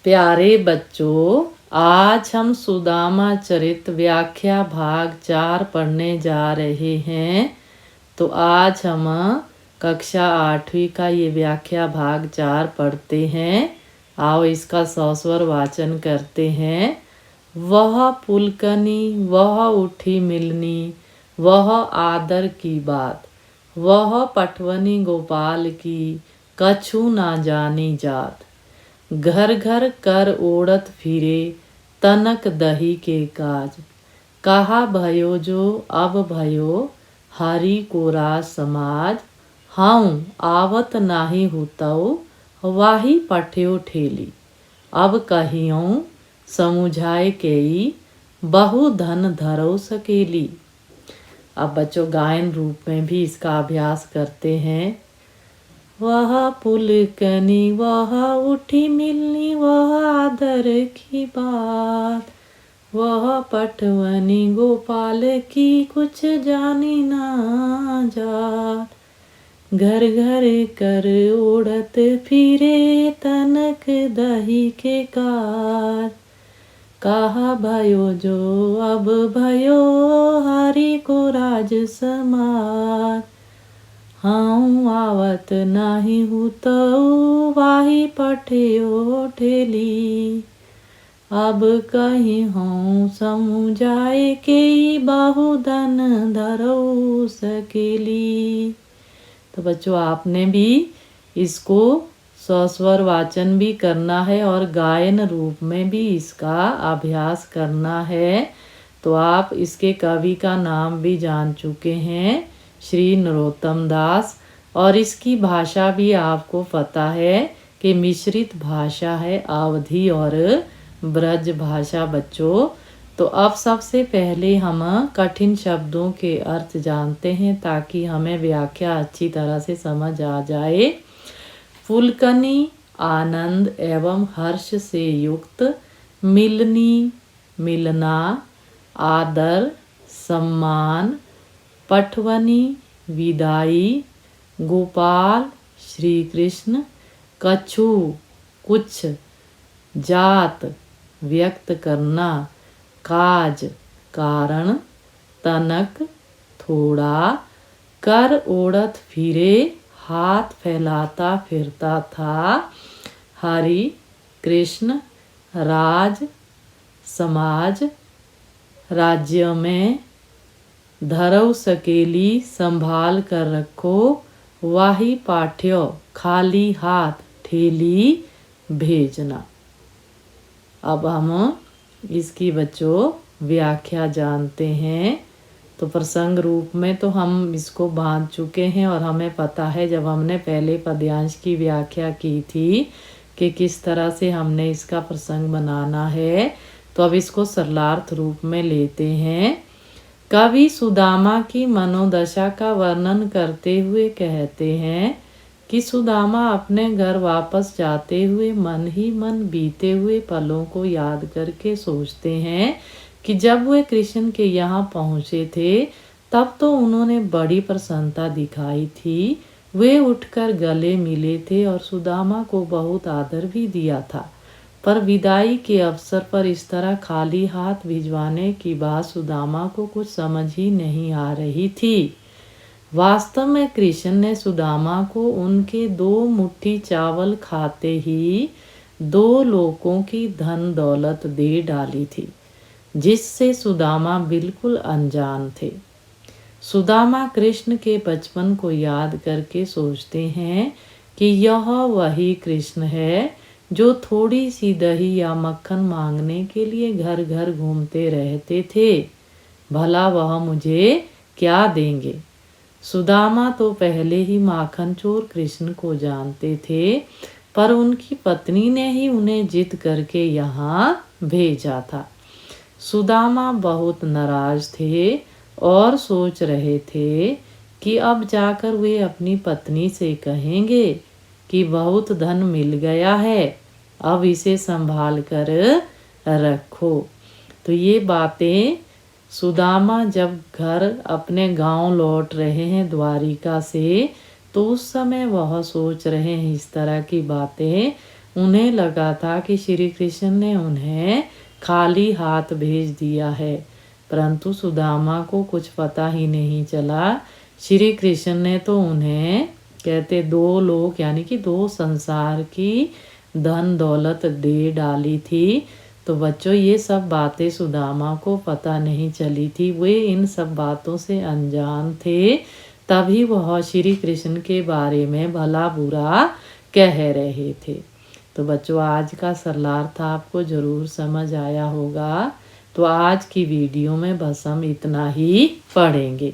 प्यारे बच्चों, आज हम सुदामा चरित व्याख्या भाग 4 पढ़ने जा रहे हैं। तो आज हम कक्षा 8वीं का ये व्याख्या भाग 4 पढ़ते हैं। आओ इसका सस्वर वाचन करते हैं। वह पुलकनी, वह उठी मिलनी, वह आदर की बात, वह पटवनी गोपाल की, कछु ना जानी जात। घर घर कर ओढ़त फिरे, तनक दही के काज। कहा भयो जो अब भयो, हरि को राज समाज। हाउ आवत नाही हुतौ, वाही पठ्यो ठेली। अब कहियों समुझाए केई, बहु धन धरो सकेली। अब बच्चों गायन रूप में भी इसका अभ्यास करते हैं। वह पुलकनी, वह उठी मिलनी, वह आदर की बात, वह पटवनी गोपाल की, कुछ जानी ना जात। घर घर कर ओढ़त फिरे, तनक दही के कार। कहा भयो जो अब भयो, हरि को राज समाज। हाउ आवत नाही हुतौ, वाही पठ्यो ठेली। अब कहीं हूँ समुझाए केई, बहु धन धरो सकेली। तो बच्चों आपने भी इसको सस्वर वाचन भी करना है और गायन रूप में भी इसका अभ्यास करना है। तो आप इसके कवि का नाम भी जान चुके हैं, श्री नरोत्तम दास। और इसकी भाषा भी आपको पता है कि मिश्रित भाषा है, अवधी और ब्रज भाषा बच्चों। तो अब सबसे पहले हम कठिन शब्दों के अर्थ जानते हैं ताकि हमें व्याख्या अच्छी तरह से समझ आ जाए। पुलकनी आनंद एवं हर्ष से युक्त, मिलनी मिलना, आदर सम्मान, पटवनी विदाई, गोपाल श्री कृष्ण, कछु कुछ, जात व्यक्त करना, काज कारण, तनक थोड़ा, कर ओढ़त फिरे हाथ फैलाता फिरता था, हरि कृष्ण, राज समाज राज्य में, धरव सकेली संभाल कर रखो, वाही पाठ्यो खाली हाथ ठेली भेजना। अब हम इसकी बच्चों व्याख्या जानते हैं। तो प्रसंग रूप में तो हम इसको बांध चुके हैं और हमें पता है जब हमने पहले पद्यांश की व्याख्या की थी कि किस तरह से हमने इसका प्रसंग बनाना है। तो अब इसको सरलार्थ रूप में लेते हैं। कवि सुदामा की मनोदशा का वर्णन करते हुए कहते हैं कि सुदामा अपने घर वापस जाते हुए मन ही मन बीते हुए पलों को याद करके सोचते हैं कि जब वे कृष्ण के यहाँ पहुँचे थे तब तो उन्होंने बड़ी प्रसन्नता दिखाई थी। वे उठकर गले मिले थे और सुदामा को बहुत आदर भी दिया था, पर विदाई के अवसर पर इस तरह खाली हाथ भिजवाने की बात सुदामा को कुछ समझ ही नहीं आ रही थी। वास्तव में कृष्ण ने सुदामा को उनके 2 मुट्ठी चावल खाते ही 2 लोकों की धन दौलत दे डाली थी, जिससे सुदामा बिल्कुल अनजान थे। सुदामा कृष्ण के बचपन को याद करके सोचते हैं कि यह वही कृष्ण है जो थोड़ी सी दही या मक्खन मांगने के लिए घर घर घूमते रहते थे। भला वह मुझे क्या देंगे। सुदामा तो पहले ही माखन चोर कृष्ण को जानते थे, पर उनकी पत्नी ने ही उन्हें जिद करके यहाँ भेजा था। सुदामा बहुत नाराज थे और सोच रहे थे कि अब जाकर वे अपनी पत्नी से कहेंगे कि बहुत धन मिल गया है, अब इसे संभाल कर रखो। तो ये बातें सुदामा जब घर अपने गांव लौट रहे हैं द्वारिका से, तो उस समय वह सोच रहे हैं इस तरह की बातें। उन्हें लगा था कि श्री कृष्ण ने उन्हें खाली हाथ भेज दिया है, परंतु सुदामा को कुछ पता ही नहीं चला। श्री कृष्ण ने तो उन्हें कहते 2 लोक यानी कि 2 संसार की धन दौलत दे डाली थी। तो बच्चों ये सब बातें सुदामा को पता नहीं चली थी, वे इन सब बातों से अनजान थे, तभी वह श्री कृष्ण के बारे में भला बुरा कह रहे थे। तो बच्चों आज का सरलार्थ आपको ज़रूर समझ आया होगा। तो आज की वीडियो में बस हम इतना ही पढ़ेंगे।